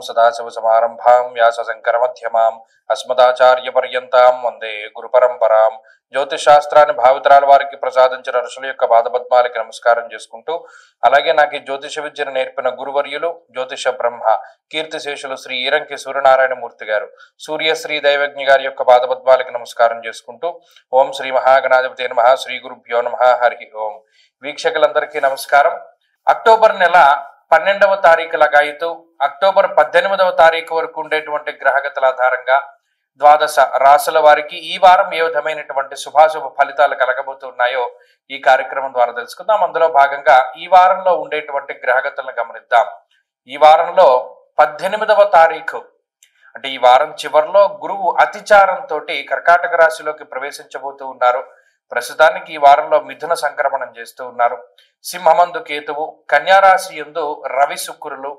सदाशिवसमारम्भां व्यासशङ्करमध्यमां अस्मदाचार्यपर्यन्तां వందే గురు పరంపరాం. జ్యోతిషాస్త్రాన్ని భావితరాల వారికి ప్రసాదించిన ఋషుల యొక్క పాదపద్మాలకి నమస్కారం చేసుకుంటూ, అలాగే నాకు ఈ జ్యోతిష విద్యను నేర్పిన గురువర్యులు జ్యోతిష బ్రహ్మ కీర్తిశేషులు శ్రీ ఈరంకి సూర్యనారాయణమూర్తి గారు, సూర్యశ్రీ దైవజ్ఞ గారి యొక్క పాదపద్మాలకి నమస్కారం చేసుకుంటూ, ఓం శ్రీ మహాగణాధిపతి నమః, శ్రీ గురుభ్యో నమః, హరి ఓం. వీక్షకులందరికీ నమస్కారం. అక్టోబర్ నెల 12వ తారీఖు లగాయితూ అక్టోబర్ 18వ తారీఖు వరకు ఉండేటువంటి గ్రహగతుల ఆధారంగా ద్వాదశ రాశుల వారికి ఈ వారం ఏ విధమైనటువంటి శుభాశుభ ఫలితాలు కలగబోతున్నాయో ఈ కార్యక్రమం ద్వారా తెలుసుకుందాం. అందులో భాగంగా ఈ వారంలో ఉండేటువంటి గ్రహగతులను గమనిద్దాం. ఈ వారంలో 18వ తారీఖు అంటే ఈ వారం చివరిలో గురువు అతిచారంతో కర్కాటక రాశిలోకి ప్రవేశించబోతూ ఉన్నారు. ప్రస్తుతానికి ఈ వారంలో మిథున సంక్రమణం చేస్తూ ఉన్నారు. సింహమందు కేతువు, కన్యారాశి యందు రవి శుక్రులు,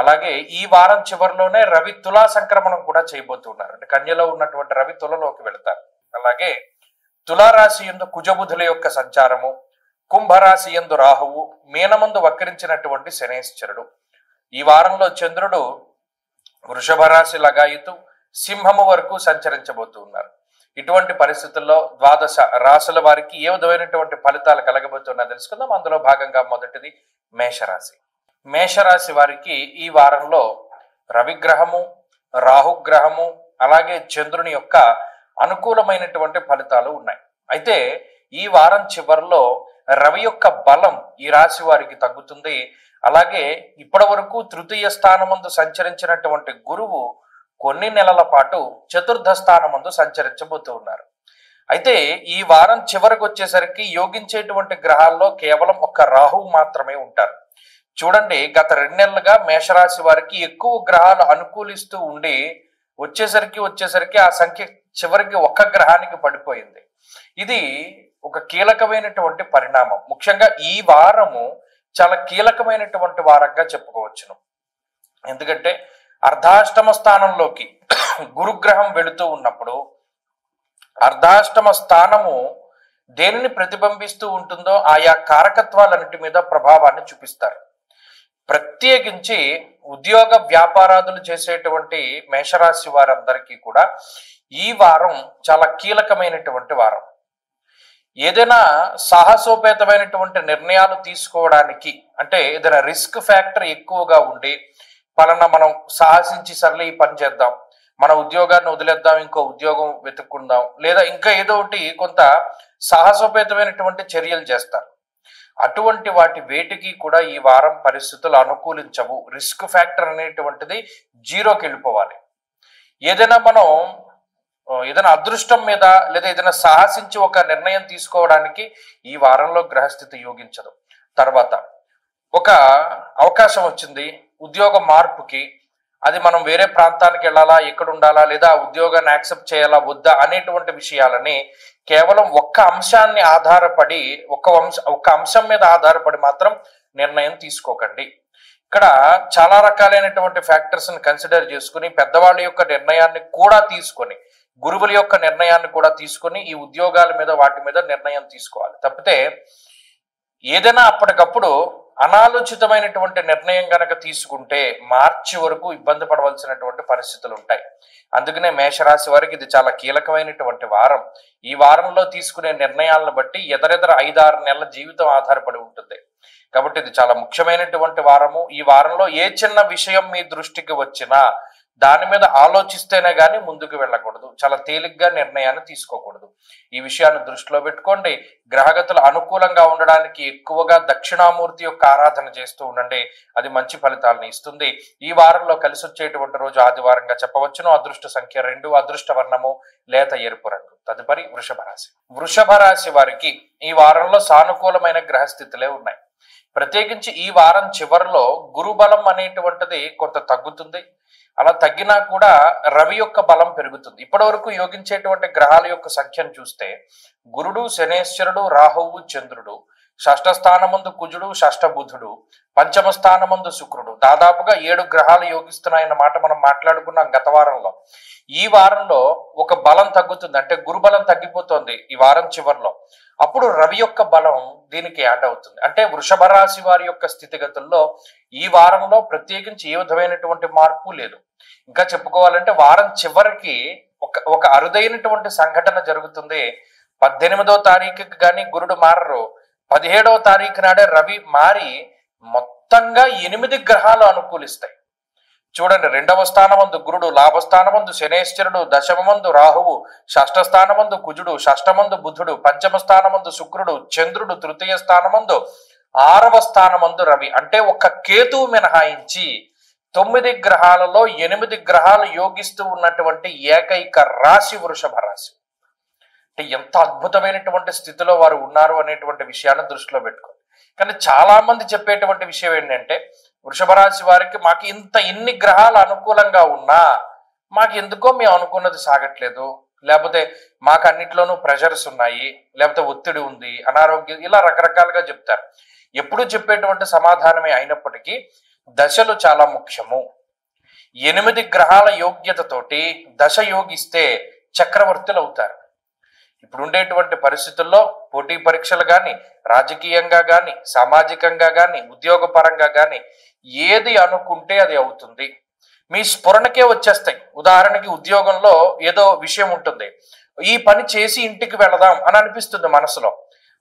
అలాగే ఈ వారం చివరిలోనే రవి తులా సంక్రమణం కూడా చేయబోతున్నారు. అంటే కన్యలో ఉన్నటువంటి రవి తులలోకి వెళతారు. అలాగే తులారాశి యందు కుజబుధుల యొక్క సంచారము, కుంభరాశి యందు రాహువు, మీనమందు వక్రించినటువంటి శనేశ్వరుడు. ఈ వారంలో చంద్రుడు వృషభ రాశి లగాయితూ సింహము వరకు సంచరించబోతూ ఉన్నారు. ఇటువంటి పరిస్థితుల్లో ద్వాదశ రాశుల వారికి ఏ విధమైనటువంటి ఫలితాలు కలగబోతున్నా తెలుసుకుందాం. అందులో భాగంగా మొదటిది మేషరాశి. మేషరాశి వారికి ఈ వారంలో రవిగ్రహము, రాహుగ్రహము, అలాగే చంద్రుని యొక్క అనుకూలమైనటువంటి ఫలితాలు ఉన్నాయి. అయితే ఈ వారం చివరిలో రవి యొక్క బలం ఈ రాశి వారికి తగ్గుతుంది. అలాగే ఇప్పటి వరకు తృతీయ స్థానమందు సంచరించినటువంటి గురువు కొన్ని నెలల పాటు చతుర్థ స్థానమందు సంచరించబోతూ ఉన్నారు. అయితే ఈ వారం చివరికి వచ్చేసరికి యోగించేటువంటి గ్రహాల్లో కేవలం ఒక్క రాహువు మాత్రమే ఉంటారు. చూడండి, గత 2 నెలలుగా మేషరాశి వారికి ఎక్కువ గ్రహాలు అనుకూలిస్తూ ఉండి వచ్చేసరికి ఆ సంఖ్య చివరికి ఒక్క గ్రహానికి పడిపోయింది. ఇది ఒక కీలకమైనటువంటి పరిణామం. ముఖ్యంగా ఈ వారము చాలా కీలకమైనటువంటి వారంగా చెప్పుకోవచ్చును. ఎందుకంటే అర్ధాష్టమ స్థానంలోకి గురుగ్రహం వెళుతూ ఉన్నప్పుడు అర్ధాష్టమ స్థానము దేనిని ప్రతిబింబిస్తూ ఉంటుందో ఆయా కారకత్వాలన్నిటి మీద ప్రభావాన్ని చూపిస్తారు. ప్రత్యేకించి ఉద్యోగ వ్యాపారాదులు చేసేటువంటి మేషరాశి వారందరికీ కూడా ఈ వారం చాలా కీలకమైనటువంటి వారం. ఏదైనా సాహసోపేతమైనటువంటి నిర్ణయాలు తీసుకోవడానికి, అంటే ఏదైనా రిస్క్ ఫ్యాక్టర్ ఎక్కువగా ఉండి పలానా మనం సాహసించి సర్లే ఈ పని చేద్దాం, మన ఉద్యోగాన్ని వదిలేద్దాం, ఇంకో ఉద్యోగం వెతుక్కుందాం, లేదా ఇంకా ఏదో ఒకటి కొంత సాహసోపేతమైనటువంటి చర్యలు చేస్తారు. అటువంటి వాటి వేటికి కూడా ఈ వారం పరిస్థితులు అనుకూలించవు. రిస్క్ ఫ్యాక్టర్ అనేటువంటిది జీరోకి వెళ్ళిపోవాలి. ఏదైనా అదృష్టం మీద లేదా ఏదైనా సాహసించి ఒక నిర్ణయం తీసుకోవడానికి ఈ వారంలో గ్రహస్థితి యోగించదు. తర్వాత ఒక అవకాశం వచ్చింది ఉద్యోగ మార్పుకి, అది మనం వేరే ప్రాంతానికి వెళ్ళాలా, ఎక్కడ ఉండాలా, లేదా ఉద్యోగాన్ని యాక్సెప్ట్ చేయాలా వద్దా అనేటువంటి విషయాలని కేవలం ఒక్క అంశాన్ని ఆధారపడి ఒక్క అంశం మీద ఆధారపడి మాత్రం నిర్ణయం తీసుకోకండి. ఇక్కడ చాలా రకాలైనటువంటి ఫ్యాక్టర్స్ని కన్సిడర్ చేసుకుని పెద్దవాళ్ళ యొక్క నిర్ణయాన్ని కూడా తీసుకొని, గురువుల యొక్క నిర్ణయాన్ని కూడా తీసుకొని ఈ ఉద్యోగాల మీద వాటి మీద నిర్ణయం తీసుకోవాలి. తప్పితే ఏదైనా అప్పటికప్పుడు అనాలోచితమైనటువంటి నిర్ణయం గనక తీసుకుంటే మార్చి వరకు ఇబ్బంది పడవలసినటువంటి పరిస్థితులు ఉంటాయి. అందుకనే మేషరాశి వారికి ఇది చాలా కీలకమైనటువంటి వారం. ఈ వారంలో తీసుకునే నిర్ణయాలను బట్టి ఎదరెదర 5-6 నెలల జీవితం ఆధారపడి ఉంటుంది. కాబట్టి ఇది చాలా ముఖ్యమైనటువంటి వారము. ఈ వారంలో ఏ చిన్న విషయం మీ దృష్టికి వచ్చినా దాని మీద ఆలోచిస్తేనే కానీ ముందుకు వెళ్ళకూడదు. చాలా తేలిగ్గా నిర్ణయాన్ని తీసుకోకూడదు. ఈ విషయాన్ని దృష్టిలో పెట్టుకోండి. గ్రహగతులు అనుకూలంగా ఉండడానికి ఎక్కువగా దక్షిణామూర్తి యొక్క ఆరాధన చేస్తూ ఉండండి. అది మంచి ఫలితాలను ఇస్తుంది. ఈ వారంలో కలిసి వచ్చేటువంటి రోజు ఆదివారంగా చెప్పవచ్చును. అదృష్ట సంఖ్య 2, అదృష్ట వర్ణము లేత ఎరుపు రంగు. తదుపరి వృషభ రాశి. వృషభ రాశి వారికి ఈ వారంలో సానుకూలమైన గ్రహస్థితులే ఉన్నాయి. ప్రత్యేకించి ఈ వారం చివరిలో గురుబలం అనేటువంటిది కొంత తగ్గుతుంది. అలా తగ్గినా కూడా రవి యొక్క బలం పెరుగుతుంది. ఇప్పటి వరకు యోగించేటువంటి గ్రహాల యొక్క సంఖ్యను చూస్తే గురుడు, శనేశ్వరుడు, రాహువు, చంద్రుడు, షష్ఠ స్థానమందు కుజుడు, షష్ఠ బుధుడు, పంచమ స్థానమందు శుక్రుడు, దాదాపుగా 7 గ్రహాలు యోగిస్తున్నాయన్న మాట మనం మాట్లాడుకున్నాం గత వారంలో. ఈ వారంలో ఒక బలం తగ్గుతుంది, అంటే గురుబలం తగ్గిపోతుంది ఈ వారం చివరిలో. అప్పుడు రవి యొక్క బలం దీనికి యాడ్ అవుతుంది. అంటే వృషభ రాశి వారి యొక్క స్థితిగతుల్లో ఈ వారంలో ప్రత్యేకించి ఏ విధమైనటువంటి మార్పు లేదు. ఇంకా చెప్పుకోవాలంటే వారం చివరికి ఒక అరుదైనటువంటి సంఘటన జరుగుతుంది. 18వ తారీఖుకి కానీ గురుడు మారరు, 17వ తారీఖు నాడే రవి మారి మొత్తంగా 8 గ్రహాలు అనుకూలిస్తాయి. చూడండి, 2వ స్థానమందు గురుడు, లాభస్థానమందు శనేశ్వరుడు, దశమందు రాహువు, షష్ఠ స్థానమందు కుజుడు, షష్ఠమందు బుధుడు, పంచమ స్థానమందు శుక్రుడు, చంద్రుడు, తృతీయ స్థానమందు 6వ స్థానమందు రవి. అంటే ఒక్క కేతువు మినహాయించి 9 గ్రహాలలో 8 గ్రహాలు యోగిస్తూ ఉన్నటువంటి ఏకైక రాశి వృషభ రాశి. అంటే ఎంత అద్భుతమైనటువంటి స్థితిలో వారు ఉన్నారు అనేటువంటి విషయాన్ని దృష్టిలో పెట్టుకోండి. కానీ చాలా మంది చెప్పేటువంటి విషయం ఏంటంటే, వృషభ రాశి వారికి మాకు ఇన్ని గ్రహాలు అనుకూలంగా ఉన్నా మాకు ఎందుకో మేము అనుకున్నది సాగట్లేదు, లేకపోతే మాకు అన్నిట్లోనూ ప్రెషర్స్ ఉన్నాయి, లేకపోతే ఒత్తిడి ఉంది, అనారోగ్యం, ఇలా రకరకాలుగా చెప్తారు. ఎప్పుడు చెప్పేటువంటి సమాధానమే అయినప్పటికీ దశలు చాలా ముఖ్యము. 8 గ్రహాల యోగ్యతతోటి దశ యోగిస్తే చక్రవర్తులు అవుతారు. ఇప్పుడు ఉండేటువంటి పరిస్థితుల్లో పోటీ పరీక్షలు కానీ, రాజకీయంగా కానీ, సామాజికంగా కానీ, ఉద్యోగపరంగా కానీ ఏది అనుకుంటే అది అవుతుంది. మీ స్ఫురణకే వచ్చేస్తాయి. ఉదాహరణకి ఉద్యోగంలో ఏదో విషయం ఉంటుంది, ఈ పని చేసి ఇంటికి వెళదాం అని అనిపిస్తుంది మనసులో,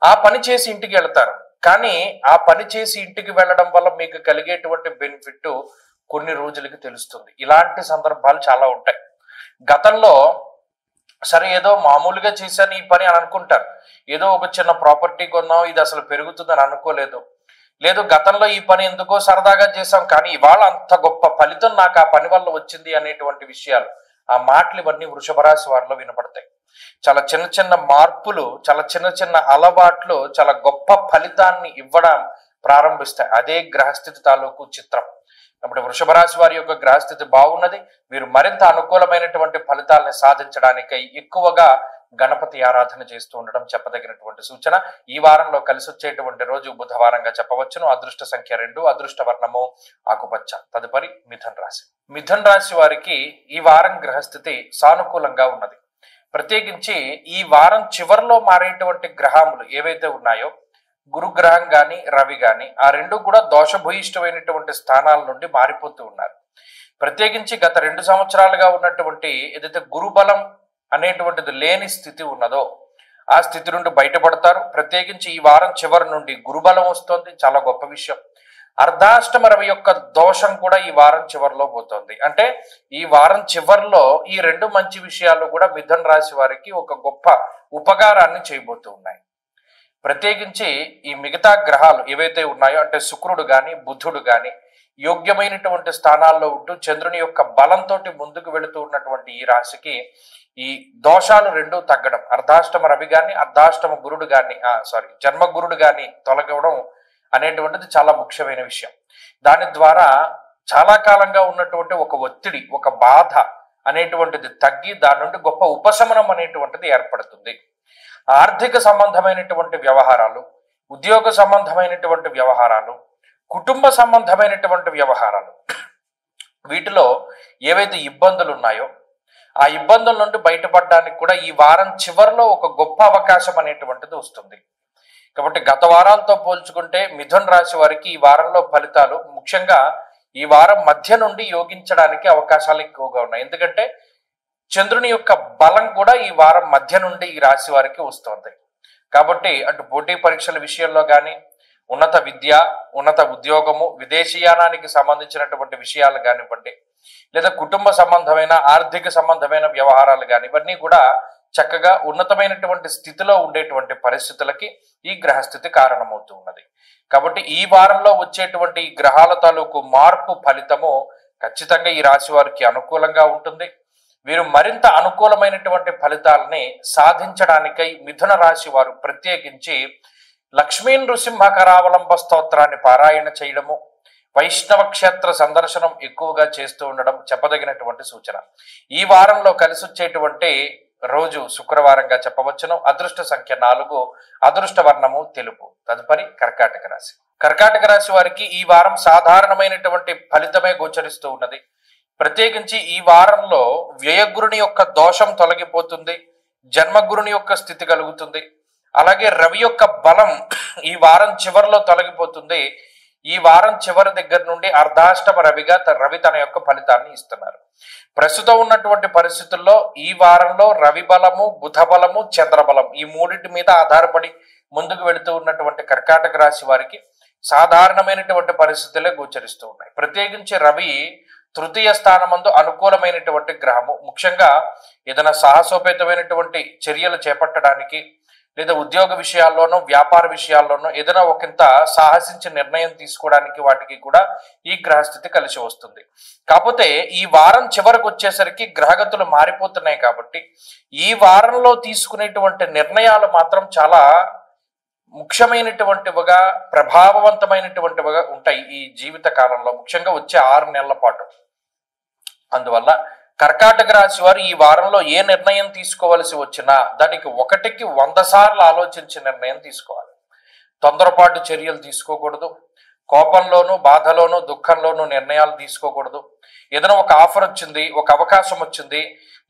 ఆ పని చేసి ఇంటికి వెళతారు. కానీ ఆ పని చేసి ఇంటికి వెళ్ళడం వల్ల మీకు కలిగేటువంటి బెనిఫిట్ కొన్ని రోజులకి తెలుస్తుంది. ఇలాంటి సందర్భాలు చాలా ఉంటాయి. గతంలో సరే ఏదో మామూలుగా చేశాను ఈ పని అని అనుకుంటారు, ఏదో ఒక చిన్న ప్రాపర్టీ కొన్నాం, ఇది అసలు పెరుగుతుందని అనుకోలేదు, లేదు గతంలో ఈ పని ఎందుకో సరదాగా చేశాం కానీ ఇవాళ అంత గొప్ప ఫలితం నాకు ఆ పని వల్ల వచ్చింది అనేటువంటి విషయాలు, ఆ మాటలు ఇవన్నీ వృషభ రాశి వారిలో వినపడతాయి. చాలా చిన్న చిన్న మార్పులు, చాలా చిన్న చిన్న అలవాట్లు చాలా గొప్ప ఫలితాన్ని ఇవ్వడం ప్రారంభిస్తాయి. అదే గ్రహస్థితి తాలూకు చిత్రం. కాబట్టి వృషభ రాశి వారి యొక్క గ్రహస్థితి బాగున్నది. వీరు మరింత అనుకూలమైనటువంటి ఫలితాలను సాధించడానికై ఎక్కువగా గణపతి ఆరాధన చేస్తూ ఉండడం చెప్పదగినటువంటి సూచన. ఈ వారంలో కలిసి వచ్చేటువంటి రోజు బుధవారంగా చెప్పవచ్చును. అదృష్ట సంఖ్య 2, అదృష్ట వర్ణము ఆకుపచ్చ. తదుపరి మిథున రాశి. మిథున రాశి వారికి ఈ వారం గ్రహస్థితి సానుకూలంగా ఉన్నది. ప్రత్యేకించి ఈ వారం చివరిలో మారేటువంటి గ్రహములు ఏవైతే ఉన్నాయో, గురుగ్రహం కానీ రవి కానీ, ఆ రెండు కూడా దోషభూయిష్టమైనటువంటి స్థానాల నుండి మారిపోతూ ఉన్నారు. ప్రత్యేకించి గత 2 సంవత్సరాలుగా ఉన్నటువంటి ఏదైతే గురుబలం అనేటువంటిది లేని స్థితి ఉన్నదో ఆ స్థితి నుండి బయటపడతారు. ప్రత్యేకించి ఈ వారం చివరి నుండి గురుబలం వస్తుంది, చాలా గొప్ప విషయం. అర్ధాష్టమ రవి యొక్క దోషం కూడా ఈ వారం చివరిలో పోతుంది. అంటే ఈ వారం చివరిలో ఈ 2 మంచి విషయాలు కూడా మిథున రాశి వారికి ఒక గొప్ప ఉపకారాన్ని చేయబోతూ ఉన్నాయి. ప్రత్యేకించి ఈ మిగతా గ్రహాలు ఏవైతే ఉన్నాయో, అంటే శుక్రుడు కానీ బుధుడు కానీ యోగ్యమైనటువంటి స్థానాల్లో ఉంటూ చంద్రుని యొక్క బలంతో ముందుకు వెళుతూ ఉన్నటువంటి ఈ రాశికి ఈ దోషాలు 2 తగ్గడం, అర్ధాష్టమ రవి కానీ అర్ధాష్టమ గురుడు కానీ జన్మ గురుడు కానీ తొలగడం అనేటువంటిది చాలా ముఖ్యమైన విషయం. దాని ద్వారా చాలా కాలంగా ఉన్నటువంటి ఒక ఒత్తిడి, ఒక బాధ అనేటువంటిది తగ్గి దాని నుండి గొప్ప ఉపశమనం అనేటువంటిది ఏర్పడుతుంది. ఆర్థిక సంబంధమైనటువంటి వ్యవహారాలు, ఉద్యోగ సంబంధమైనటువంటి వ్యవహారాలు, కుటుంబ సంబంధమైనటువంటి వ్యవహారాలు, వీటిలో ఏవైతే ఇబ్బందులు ఉన్నాయో ఆ ఇబ్బందుల నుండి బయటపడడానికి కూడా ఈ వారం చివరిలో ఒక గొప్ప అవకాశం అనేటువంటిది వస్తుంది. కాబట్టి గత వారాలతో పోల్చుకుంటే మిథున రాశి వారికి ఈ వారంలో ఫలితాలు ముఖ్యంగా ఈ వారం మధ్య నుండి యోగించడానికి అవకాశాలు ఎక్కువగా ఉన్నాయి. ఎందుకంటే చంద్రుని యొక్క బలం కూడా ఈ వారం మధ్య నుండి ఈ రాశి వారికి వస్తుంది. కాబట్టి అటు పోటీ పరీక్షల విషయంలో కానీ, ఉన్నత విద్య, ఉన్నత ఉద్యోగము, విదేశీయానానికి సంబంధించినటువంటి విషయాలు కానివ్వండి, లేదా కుటుంబ సంబంధమైన ఆర్థిక సంబంధమైన వ్యవహారాలు కానీ, ఇవన్నీ కూడా చక్కగా ఉన్నతమైనటువంటి స్థితిలో ఉండేటువంటి పరిస్థితులకి ఈ గ్రహస్థితి కారణమవుతూ ఉన్నది. కాబట్టి ఈ వారంలో వచ్చేటువంటి ఈ గ్రహాల తాలూకు మార్పు ఫలితము ఖచ్చితంగా ఈ రాశి వారికి అనుకూలంగా ఉంటుంది. వీరు మరింత అనుకూలమైనటువంటి ఫలితాలని సాధించడానికై మిథున రాశి వారు ప్రత్యేకించి లక్ష్మీ నృసింహ కరావలంబ స్తోత్రాన్ని పారాయణ చేయడము, వైష్ణవ క్షేత్ర సందర్శనం ఎక్కువగా చేస్తూ ఉండడం చెప్పదగినటువంటి సూచన. ఈ వారంలో కలిసి వచ్చేటువంటి రోజు శుక్రవారంగా చెప్పవచ్చును. అదృష్ట సంఖ్య 4, అదృష్ట వర్ణము తెలుపు. తదుపరి కర్కాటక రాశి. కర్కాటక రాశి వారికి ఈ వారం సాధారణమైనటువంటి ఫలితమే గోచరిస్తూ ఉన్నది. ప్రత్యేకించి ఈ వారంలో వ్యయగురుని యొక్క దోషం తొలగిపోతుంది, జన్మగురుని యొక్క స్థితి కలుగుతుంది. అలాగే రవి యొక్క బలం ఈ వారం చివరిలో తొలగిపోతుంది. ఈ వారం చివరి దగ్గర నుండి అర్ధాష్టమ రవిగా రవి తన యొక్క ఫలితాన్ని ఇస్తున్నారు. ప్రస్తుతం ఉన్నటువంటి పరిస్థితుల్లో ఈ వారంలో రవి బలము, బుధ బలము, చంద్రబలం ఈ మూడింటి మీద ఆధారపడి ముందుకు వెళుతూ ఉన్నటువంటి కర్కాటక రాశి వారికి సాధారణమైనటువంటి పరిస్థితులే గోచరిస్తూ ఉన్నాయి. ప్రత్యేకించి రవి తృతీయ స్థానమందు అనుకూలమైనటువంటి గ్రహము. ముఖ్యంగా ఏదైనా సాహసోపేతమైనటువంటి చర్యలు చేపట్టడానికి లేదా ఉద్యోగ విషయాల్లోనూ వ్యాపార విషయాల్లోనూ ఏదైనా ఒకంత సాహసించి నిర్ణయం తీసుకోవడానికి వాటికి కూడా ఈ గ్రహస్థితి కలిసి వస్తుంది. కాకపోతే ఈ వారం చివరకు వచ్చేసరికి గ్రహగతులు మారిపోతున్నాయి కాబట్టి ఈ వారంలో తీసుకునేటువంటి నిర్ణయాలు మాత్రం చాలా ముఖ్యమైనటువంటివిగా ప్రభావవంతమైనటువంటివిగా ఉంటాయి ఈ జీవిత కాలంలో, ముఖ్యంగా వచ్చే 6 నెలల పాటు. అందువల్ల కర్కాటక రాశి వారు ఈ వారంలో ఏ నిర్ణయం తీసుకోవలసి వచ్చినా దానికి 1కి 100 సార్లు ఆలోచించి నిర్ణయం తీసుకోవాలి. తొందరపాటు చర్యలు తీసుకోకూడదు. కోపంలోనూ బాధలోనూ దుఃఖంలోనూ నిర్ణయాలు తీసుకోకూడదు. ఏదైనా ఒక ఆఫర్ వచ్చింది, ఒక అవకాశం వచ్చింది,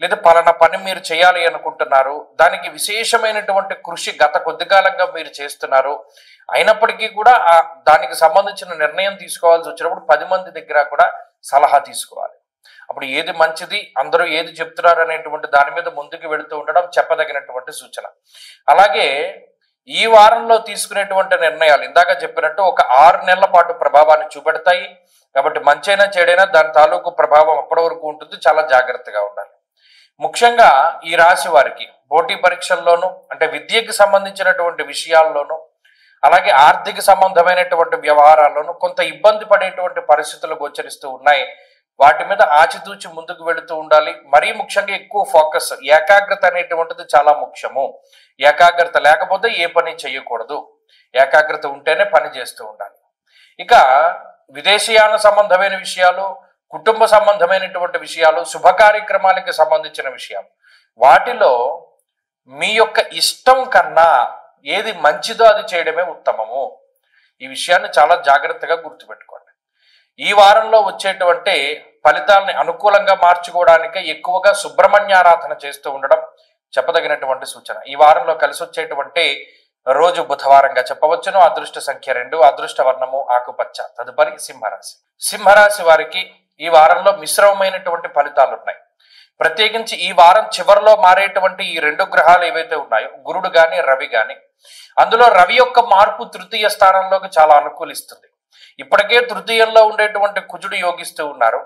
లేదా పలానా పని మీరు చేయాలి అనుకుంటున్నారు, దానికి విశేషమైనటువంటి కృషి గత కొద్ది కాలంగా మీరు చేస్తున్నారు, అయినప్పటికీ కూడా దానికి సంబంధించిన నిర్ణయం తీసుకోవాల్సి వచ్చినప్పుడు 10 మంది దగ్గర కూడా సలహా తీసుకోవాలి. అప్పుడు ఏది మంచిది, అందరూ ఏది చెప్తున్నారు అనేటువంటి దాని మీద ముందుకు వెళుతూ ఉండడం చెప్పదగినటువంటి సూచన. అలాగే ఈ వారంలో తీసుకునేటువంటి నిర్ణయాలు ఇందాక చెప్పినట్టు ఒక 6 నెలల పాటు ప్రభావాన్ని చూపెడతాయి. కాబట్టి మంచైనా చెడైనా దాని తాలూకు ప్రభావం అప్పటి వరకు ఉంటుంది. చాలా జాగ్రత్తగా ఉండాలి. ముఖ్యంగా ఈ రాశి వారికి పోటీ పరీక్షల్లోనూ అంటే విద్యకి సంబంధించినటువంటి విషయాల్లోనూ అలాగే ఆర్థిక సంబంధమైనటువంటి వ్యవహారాల్లోనూ కొంత ఇబ్బంది పడేటువంటి పరిస్థితులు గోచరిస్తూ ఉన్నాయి. వాటి మీద ఆచితూచి ముందుకు వెళుతూ ఉండాలి. మరీ ముఖ్యంగా ఎక్కువ ఫోకస్, ఏకాగ్రత అనేటువంటిది చాలా ముఖ్యము. ఏకాగ్రత లేకపోతే ఏ పని చేయకూడదు. ఏకాగ్రత ఉంటేనే పని చేస్తూ ఉండాలి. ఇక విదేశీయాన సంబంధమైన విషయాలు, కుటుంబ సంబంధమైనటువంటి విషయాలు, శుభ కార్యక్రమాలకు సంబంధించిన విషయాలు, వాటిలో మీ యొక్క ఇష్టం కన్నా ఏది మంచిదో అది చేయడమే ఉత్తమము. ఈ విషయాన్ని చాలా జాగ్రత్తగా గుర్తుపెట్టుకోండి. ఈ వారంలో వచ్చేటువంటి ఫలితాలని అనుకూలంగా మార్చుకోవడానికి ఎక్కువగా సుబ్రహ్మణ్యారాధన చేస్తూ ఉండడం చెప్పదగినటువంటి సూచన. ఈ వారంలో కలిసి వచ్చేటువంటి రోజు బుధవారంగా చెప్పవచ్చును. అదృష్ట సంఖ్య 2, అదృష్ట వర్ణము ఆకుపచ్చ. తదుపరి సింహరాశి. సింహరాశి వారికి ఈ వారంలో మిశ్రమమైనటువంటి ఫలితాలు ఉన్నాయి. ప్రత్యేకించి ఈ వారం చివరిలో మారేటువంటి ఈ 2 గ్రహాలు ఏవైతే ఉన్నాయో, గురుడు గాని రవి గాని, అందులో రవి యొక్క మార్పు తృతీయ స్థానంలోకి చాలా అనుకూలిస్తుంది. ఇప్పటికే తృతీయంలో ఉండేటువంటి కుజుడు యోగిస్తూ ఉన్నారు.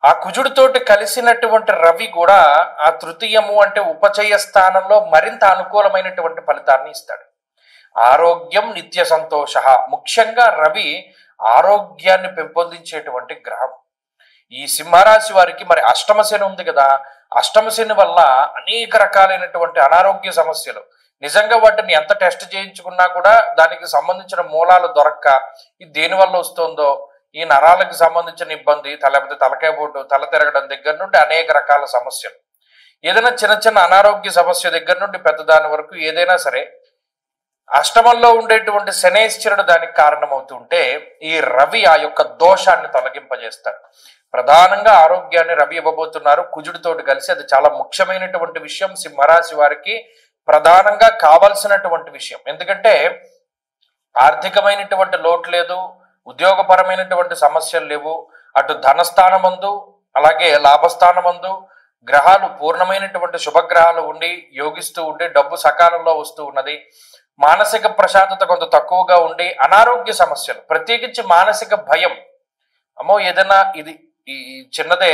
ఆ కుజుడితోటి కలిసినటువంటి రవి కూడా ఆ తృతీయము అంటే ఉపచయ స్థానంలో మరింత అనుకూలమైనటువంటి ఫలితాన్ని ఇస్తాడు. ఆరోగ్యం నిత్య సంతోష. ముఖ్యంగా రవి ఆరోగ్యాన్ని పెంపొందించేటువంటి గ్రహం. ఈ సింహరాశి వారికి మరి అష్టమ శని ఉంది కదా, అష్టమ శని వల్ల అనేక రకాలైనటువంటి అనారోగ్య సమస్యలు, నిజంగా వాటిని ఎంత టెస్ట్ చేయించుకున్నా కూడా దానికి సంబంధించిన మూలాలు దొరక్క ఇది దేనివల్ల వస్తుందో, ఈ నరాలకు సంబంధించిన ఇబ్బంది, లేకపోతే తలకాయ పోటు, తల తిరగడం దగ్గర నుండి అనేక రకాల సమస్యలు, ఏదైనా చిన్న చిన్న అనారోగ్య సమస్య దగ్గర నుండి పెద్దదాని వరకు ఏదైనా సరే అష్టమంలో ఉండేటువంటి శనేశ్వరుడు దానికి కారణమవుతుంటే ఈ రవి ఆ యొక్క దోషాన్ని తొలగింపజేస్తాడు. ప్రధానంగా ఆరోగ్యాన్ని రవి ఇవ్వబోతున్నారు కుజుడితోటి కలిసి. అది చాలా ముఖ్యమైనటువంటి విషయం. సింహరాశి వారికి ప్రధానంగా కావాల్సినటువంటి విషయం. ఎందుకంటే ఆర్థికమైనటువంటి లోటు లేదు, ఉద్యోగపరమైనటువంటి సమస్యలు లేవు, అటు ధనస్థానమందు అలాగే లాభస్థానమందు గ్రహాలు పూర్ణమైనటువంటి శుభగ్రహాలు ఉండి యోగిస్తూ ఉండి డబ్బు సకాలంలో వస్తూ ఉన్నది. మానసిక ప్రశాంతత కొంత తక్కువగా ఉండి అనారోగ్య సమస్యలు, ప్రత్యేకించి మానసిక భయం, అమ్మో ఏదైనా ఇది ఈ చిన్నదే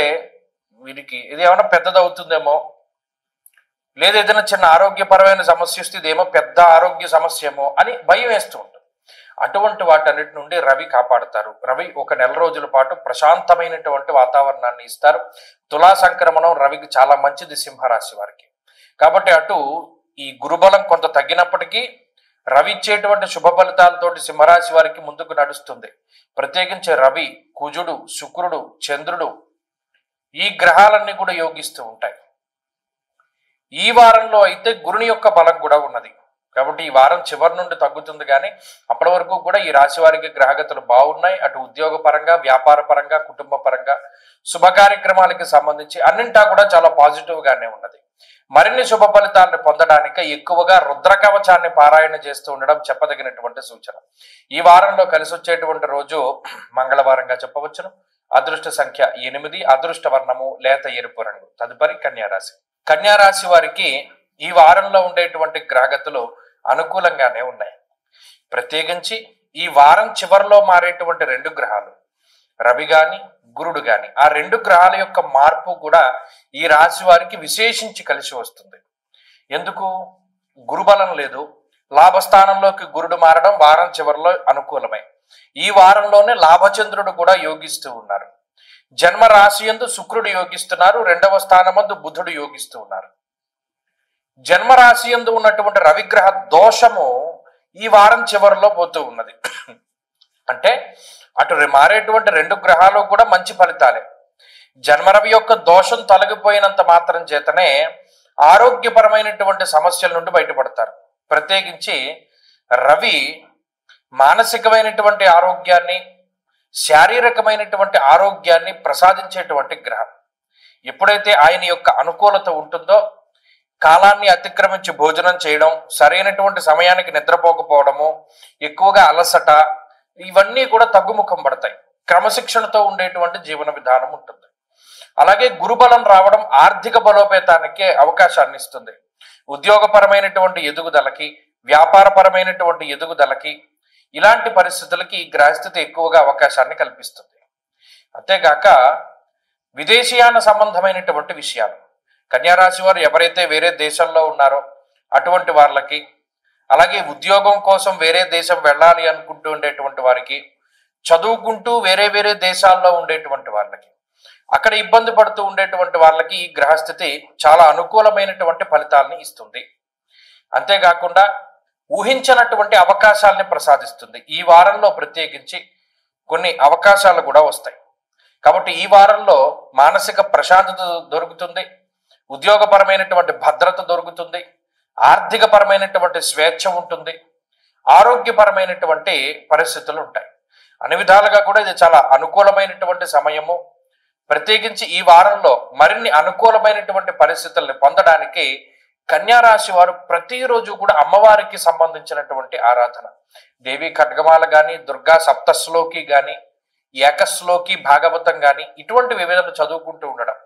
వీరికి ఇది ఏమైనా పెద్దదవుతుందేమో, లేదా ఏదైనా చిన్న ఆరోగ్యపరమైన సమస్య వస్తే ఇదేమో పెద్ద ఆరోగ్య సమస్య ఏమో అని భయం వేస్తూ ఉంటుంది. అటువంటి వాటన్నిటి నుండి రవి కాపాడుతారు. రవి ఒక నెల రోజుల పాటు ప్రశాంతమైనటువంటి వాతావరణాన్ని ఇస్తారు. తులా సంక్రమణం రవికి చాలా మంచిది సింహరాశి వారికి. కాబట్టి అటు ఈ గురుబలం కొంత తగ్గినప్పటికీ రవి ఇచ్చేటువంటి శుభ ఫలితాలతోటి సింహరాశి వారికి ముందుకు నడుస్తుంది. ప్రత్యేకించి రవి, కుజుడు, శుక్రుడు, చంద్రుడు ఈ గ్రహాలన్నీ కూడా యోగిస్తూ ఉంటాయి. ఈ వారంలో అయితే గురుని యొక్క బలం కూడా ఉన్నది. కాబట్టి ఈ వారం చివరి నుండి తగ్గుతుంది, కానీ అప్పటి వరకు కూడా ఈ రాశి వారికి గ్రహగతులు బాగున్నాయి. అటు ఉద్యోగ పరంగా, వ్యాపార పరంగా, కుటుంబ పరంగా, శుభ కార్యక్రమాలకి సంబంధించి అన్నింటా కూడా చాలా పాజిటివ్ గానే ఉన్నది. మరిన్ని శుభ ఫలితాలను పొందడానికి ఎక్కువగా రుద్ర కవచాన్ని పారాయణ చేస్తూ ఉండడం చెప్పదగినటువంటి సూచన. ఈ వారంలో కలిసి వచ్చేటువంటి రోజు మంగళవారంగా చెప్పవచ్చును. అదృష్ట సంఖ్య 8, అదృష్ట వర్ణము లేత ఎరుపు రంగు. తదుపరి కన్యారాశి. కన్యారాశి వారికి ఈ వారంలో ఉండేటువంటి గ్రహగతులు అనుకూలంగానే ఉన్నాయి. ప్రత్యేకించి ఈ వారం చివరిలో మారేటువంటి 2 గ్రహాలు రవి గాని గురుడు గాని, ఆ 2 గ్రహాల యొక్క మార్పు కూడా ఈ రాశి వారికి విశేషించి కలిసి వస్తుంది. ఎందుకు? గురుబలం లేదు, లాభస్థానంలోకి గురుడు మారడం వారం చివరిలో అనుకూలమే. ఈ వారంలోనే లాభచంద్రుడు కూడా యోగిస్తూ ఉన్నారు. జన్మ రాశి యందు శుక్రుడు యోగిస్తున్నారు, 2వ స్థానమందు బుధుడు యోగిస్తూ ఉన్నారు. జన్మ రాశి యందు ఉన్నటువంటి రవిగ్రహ దోషము ఈ వారం చివరిలో పోతూ ఉన్నది. అంటే అటు మారేటువంటి 2 గ్రహాలు కూడా మంచి ఫలితాలే. జన్మరవి యొక్క దోషం తొలగిపోయినంత మాత్రం చేతనే ఆరోగ్యపరమైనటువంటి సమస్యల నుండి బయటపడతారు. ప్రత్యేకించి రవి మానసికమైనటువంటి ఆరోగ్యాన్ని, శారీరకమైనటువంటి ఆరోగ్యాన్ని ప్రసాదించేటువంటి గ్రహం. ఎప్పుడైతే ఆయన యొక్క అనుకూలత ఉంటుందో కాలాన్ని అతిక్రమించి భోజనం చేయడం, సరైనటువంటి సమయానికి నిద్రపోకపోవడము, ఎక్కువగా అలసట, ఇవన్నీ కూడా తగ్గుముఖం పడతాయి. క్రమశిక్షణతో ఉండేటువంటి జీవన విధానం ఉంటుంది. అలాగే గురుబలం రావడం ఆర్థిక బలోపేతానికి అవకాశాన్ని ఇస్తుంది. ఉద్యోగపరమైనటువంటి ఎదుగుదలకి, వ్యాపారపరమైనటువంటి ఎదుగుదలకి, ఇలాంటి పరిస్థితులకి ఈ గ్రహస్థితి ఎక్కువగా అవకాశాన్ని కల్పిస్తుంది. అంతేగాక విదేశీయాన సంబంధమైనటువంటి విషయాలు, కన్యారాశి వారు ఎవరైతే వేరే దేశంలో ఉన్నారో అటువంటి వాళ్ళకి, అలాగే ఉద్యోగం కోసం వేరే దేశం వెళ్ళాలి అనుకుంటూ ఉండేటువంటి వారికి, చదువుకుంటూ వేరే వేరే దేశాల్లో ఉండేటువంటి వాళ్ళకి, అక్కడ ఇబ్బంది పడుతూ ఉండేటువంటి వాళ్ళకి ఈ గ్రహస్థితి చాలా అనుకూలమైనటువంటి ఫలితాలని ఇస్తుంది. అంతేకాకుండా ఊహించినటువంటి అవకాశాలని ప్రసాదిస్తుంది. ఈ వారంలో ప్రత్యేకించి కొన్ని అవకాశాలు కూడా వస్తాయి. కాబట్టి ఈ వారంలో మానసిక ప్రశాంతత దొరుకుతుంది, ఉద్యోగపరమైనటువంటి భద్రత దొరుకుతుంది, ఆర్థికపరమైనటువంటి స్వేచ్ఛ ఉంటుంది, ఆరోగ్యపరమైనటువంటి పరిస్థితులు ఉంటాయి. అన్ని విధాలుగా కూడా ఇది చాలా అనుకూలమైనటువంటి సమయము. ప్రత్యేకించి ఈ వారంలో మరిన్ని అనుకూలమైనటువంటి పరిస్థితుల్ని పొందడానికి కన్యారాశి వారు ప్రతిరోజు కూడా అమ్మవారికి సంబంధించినటువంటి ఆరాధన, దేవి ఖడ్గమాల కానీ, దుర్గా సప్తశ్లోకి కానీ, ఏకశ్లోకి భాగవతం కానీ, ఇటువంటి వివిధను చదువుకుంటూ ఉండడం,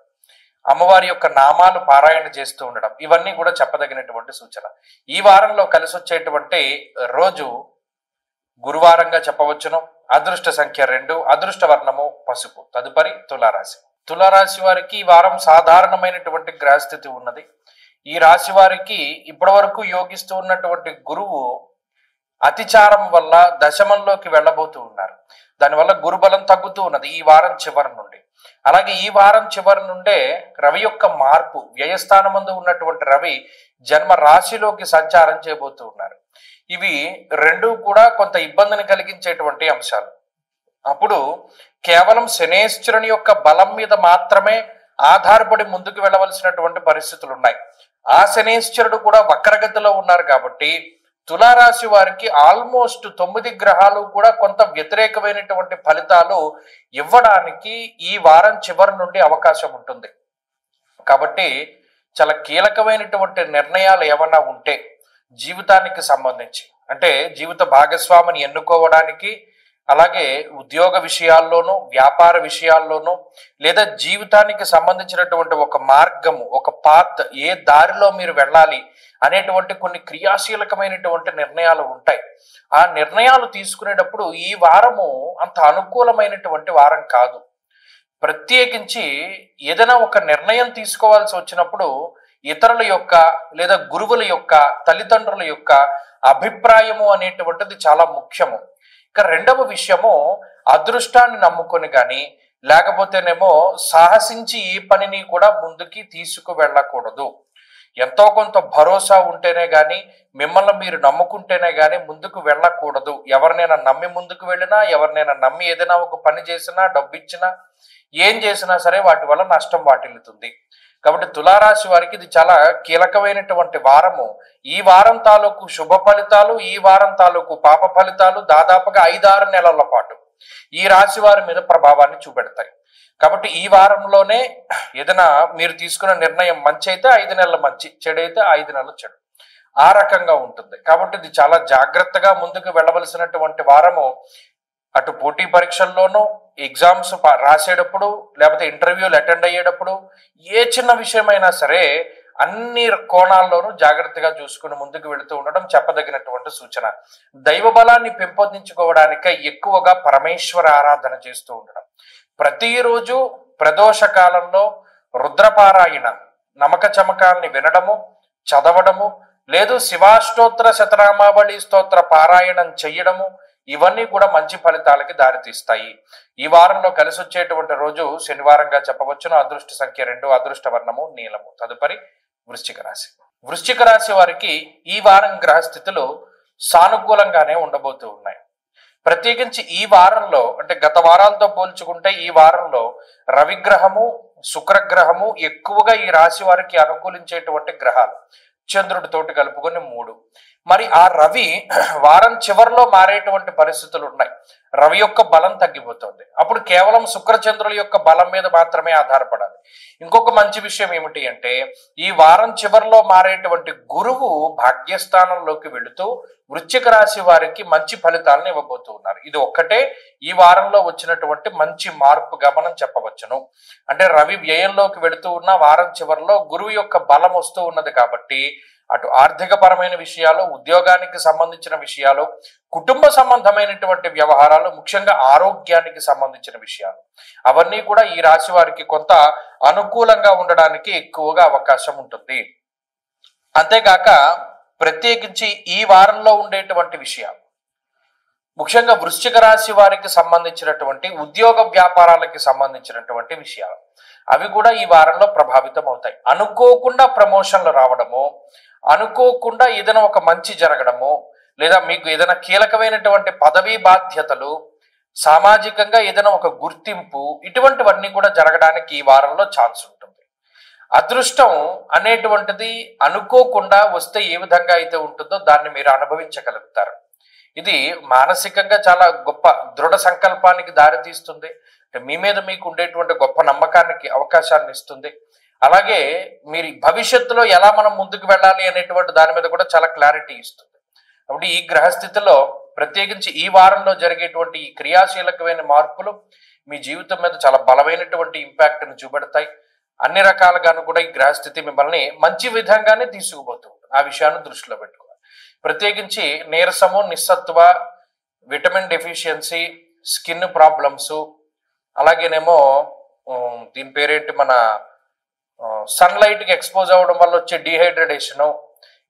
అమ్మవారి యొక్క నామాలు పారాయణ చేస్తూ ఉండడం, ఇవన్నీ కూడా చెప్పదగినటువంటి సూచన. ఈ వారంలో కలిసి వచ్చేటువంటి రోజు గురువారంగా చెప్పవచ్చును. అదృష్ట సంఖ్య 2, అదృష్ట వర్ణము పసుపు. తదుపరి తులారాశి. తులారాశి వారికి ఈ వారం సాధారణమైనటువంటి గ్రహస్థితి ఉన్నది. ఈ రాశి వారికి ఇప్పటి వరకు యోగిస్తూ ఉన్నటువంటి గురువు అతిచారం వల్ల దశమంలోకి వెళ్ళబోతూ ఉన్నారు. దానివల్ల గురుబలం తగ్గుతూ ఉన్నది ఈ వారం చివరి నుండి. అలాగే ఈ వారం చివరి నుండే రవి యొక్క మార్పు, వ్యయస్థానమందు ఉన్నటువంటి రవి జన్మ రాశిలోకి సంచారం చేయబోతూ ఉన్నారు. ఇవి 2 కూడా కొంత ఇబ్బందిని కలిగించేటువంటి అంశాలు. అప్పుడు కేవలం శనేశ్వరుని యొక్క బలం మీద మాత్రమే ఆధారపడి ముందుకు వెళ్ళవలసినటువంటి పరిస్థితులు ఉన్నాయి. ఆ శనేశ్వరుడు కూడా వక్రగతిలో ఉన్నారు కాబట్టి తులారాశి వారికి ఆల్మోస్ట్ 9 గ్రహాలు కూడా కొంత వ్యతిరేకమైనటువంటి ఫలితాలు ఇవ్వడానికి ఈ వారం చివరి నుండి అవకాశం ఉంటుంది. కాబట్టి చాలా కీలకమైనటువంటి నిర్ణయాలు ఏమన్నా ఉంటే జీవితానికి సంబంధించి, అంటే జీవిత భాగస్వామిని ఎన్నుకోవడానికి, అలాగే ఉద్యోగ విషయాల్లోనూ, వ్యాపార విషయాల్లోనూ, లేదా జీవితానికి సంబంధించినటువంటి ఒక మార్గము, ఒక పాత్, ఏ దారిలో మీరు వెళ్ళాలి అనేటువంటి కొన్ని క్రియాశీలకమైనటువంటి నిర్ణయాలు ఉంటాయి. ఆ నిర్ణయాలు తీసుకునేటప్పుడు ఈ వారము అంత అనుకూలమైనటువంటి వారం కాదు. ప్రత్యేకించి ఏదైనా ఒక నిర్ణయం తీసుకోవాల్సి వచ్చినప్పుడు ఇతరుల యొక్క లేదా గురువుల యొక్క, తల్లిదండ్రుల యొక్క అభిప్రాయము అనేటువంటిది చాలా ముఖ్యము. ఇక 2వ విషయము, అదృష్టాన్ని నమ్ముకొని కానీ లేకపోతేనేమో సాహసించి ఈ పనిని కూడా ముందుకి తీసుకు వెళ్ళకూడదు. ఎంతో కొంత భరోసా ఉంటేనే కానీ, మిమ్మల్ని మీరు నమ్ముకుంటేనే కానీ ముందుకు వెళ్ళకూడదు. ఎవరినైనా నమ్మి ముందుకు వెళ్ళినా, ఎవరినైనా నమ్మి ఏదైనా ఒక పని చేసినా, డబ్బు ఇచ్చినా, ఏం చేసినా సరే వాటి వల్ల నష్టం వాటిల్లుతుంది. కాబట్టి తులారాశి వారికి ఇది చాలా కీలకమైనటువంటి వారము. ఈ వారం తాలూకు శుభ ఫలితాలు, ఈ వారం తాలూకు పాప ఫలితాలు దాదాపుగా 5-6 నెలల పాటు ఈ రాశి వారి మీద ప్రభావాన్ని చూపెడతాయి. కాబట్టి ఈ వారంలోనే ఏదైనా మీరు తీసుకున్న నిర్ణయం మంచి అయితే 5 నెలల మంచి, చెడు అయితే 5 నెలల చెడు, ఆ రకంగా ఉంటుంది. కాబట్టి ఇది చాలా జాగ్రత్తగా ముందుకు వెళ్ళవలసినటువంటి వారము. అటు పోటీ పరీక్షల్లోనూ, ఎగ్జామ్స్ రాసేటప్పుడు, లేకపోతే ఇంటర్వ్యూలు అటెండ్ అయ్యేటప్పుడు, ఏ చిన్న విషయమైనా సరే అన్ని కోణాల్లోనూ జాగ్రత్తగా చూసుకుని ముందుకు వెళుతూ ఉండడం చెప్పదగినటువంటి సూచన. దైవ బలాన్ని పెంపొందించుకోవడానికై ఎక్కువగా పరమేశ్వర ఆరాధన చేస్తూ ఉండడం. ప్రతిరోజు ప్రదోష కాలంలో రుద్రపారాయణ నమక చమకాల్ని వినడము, చదవడము, లేదు శివాష్టోత్తర శతనామావళి స్తోత్ర పారాయణం చెయ్యడము, ఇవన్నీ కూడా మంచి ఫలితాలకి దారితీస్తాయి. ఈ వారంలో కలిసి వచ్చేటువంటి రోజు శనివారంగా చెప్పవచ్చును. అదృష్ట సంఖ్య 2, అదృష్ట వర్ణము నీలము. తదుపరి వృశ్చిక రాశి. వృశ్చిక రాశి వారికి ఈ వారం గ్రహస్థితులు సానుకూలంగానే ఉండబోతూ ఉన్నాయి. ప్రత్యేకించి ఈ వారంలో, అంటే గత వారాలతో పోల్చుకుంటే ఈ వారంలో రవిగ్రహము, శుక్రగ్రహము ఎక్కువగా ఈ రాశి వారికి అనుకూలించేటువంటి గ్రహాలు. చంద్రుడితోటి కలుపుకొని 3. మరి ఆ రవి వారం చివరిలో మారేటువంటి పరిస్థితులు ఉన్నాయి. రవి యొక్క బలం తగ్గిపోతుంది. అప్పుడు కేవలం శుక్రచంద్రుల యొక్క బలం మీద మాత్రమే ఆధారపడాలి. ఇంకొక మంచి విషయం ఏమిటి అంటే, ఈ వారం చివరిలో మారేటువంటి గురువు భాగ్యస్థానంలోకి వెళుతూ వృశ్చిక రాశి వారికి మంచి ఫలితాలను ఇవ్వబోతూ ఉన్నారు. ఇది ఒక్కటే ఈ వారంలో వచ్చినటువంటి మంచి మార్పుగా మనం చెప్పవచ్చును. అంటే రవి వ్యయంలోకి వెళుతూ ఉన్న వారం చివరిలో గురువు యొక్క బలం వస్తూ ఉన్నది కాబట్టి అటు ఆర్థిక పరమైన విషయాలు, ఉద్యోగానికి సంబంధించిన విషయాలు, కుటుంబ సంబంధమైనటువంటి వ్యవహారాలు, ముఖ్యంగా ఆరోగ్యానికి సంబంధించిన విషయాలు, అవన్నీ కూడా ఈ రాశి వారికి కొంత అనుకూలంగా ఉండడానికి ఎక్కువగా అవకాశం ఉంటుంది. అంతేగాక ప్రత్యేకించి ఈ వారంలో ఉండేటువంటి విషయాలు, ముఖ్యంగా వృశ్చిక రాశి వారికి సంబంధించినటువంటి ఉద్యోగ వ్యాపారాలకి సంబంధించినటువంటి విషయాలు, అవి కూడా ఈ వారంలో ప్రభావితం అవుతాయి. అనుకోకుండా ప్రమోషన్లు రావడము, అనుకోకుండా ఏదైనా ఒక మంచి జరగడము, లేదా మీకు ఏదైనా కీలకమైనటువంటి పదవీ బాధ్యతలు, సామాజికంగా ఏదైనా ఒక గుర్తింపు, ఇటువంటివన్నీ కూడా జరగడానికి ఈ వారంలో ఛాన్స్ ఉంటుంది. అదృష్టం అనేటువంటిది అనుకోకుండా వస్తే ఏ విధంగా అయితే ఉంటుందో దాన్ని మీరు అనుభవించగలుగుతారు. ఇది మానసికంగా చాలా గొప్ప దృఢ సంకల్పానికి దారితీస్తుంది. మీ మీద మీకు ఉండేటువంటి గొప్ప నమ్మకానికి అవకాశాన్ని ఇస్తుంది. అలాగే మీరు భవిష్యత్తులో ఎలా మనం ముందుకు వెళ్ళాలి అనేటువంటి దాని మీద కూడా చాలా క్లారిటీ ఇస్తుంది. కాబట్టి ఈ గ్రహస్థితిలో ప్రత్యేకించి ఈ వారంలో జరిగేటువంటి ఈ క్రియాశీలకమైన మార్పులు మీ జీవితం మీద చాలా బలమైనటువంటి ఇంపాక్ట్ని చూపెడతాయి. అన్ని రకాలుగాను కూడా ఈ గ్రహస్థితి మిమ్మల్ని మంచి విధంగానే తీసుకుపోతుంది. ఆ విషయాన్ని దృష్టిలో పెట్టుకోవాలి. ప్రత్యేకించి నీరసము, నిస్సత్వ, విటమిన్ డెఫిషియన్సీ, స్కిన్ ప్రాబ్లమ్స్, అలాగేనేమో దీని పేరేంటి, మన సన్లైట్కి ఎక్స్పోజ్ అవ్వడం వల్ల వచ్చే డీహైడ్రేషను,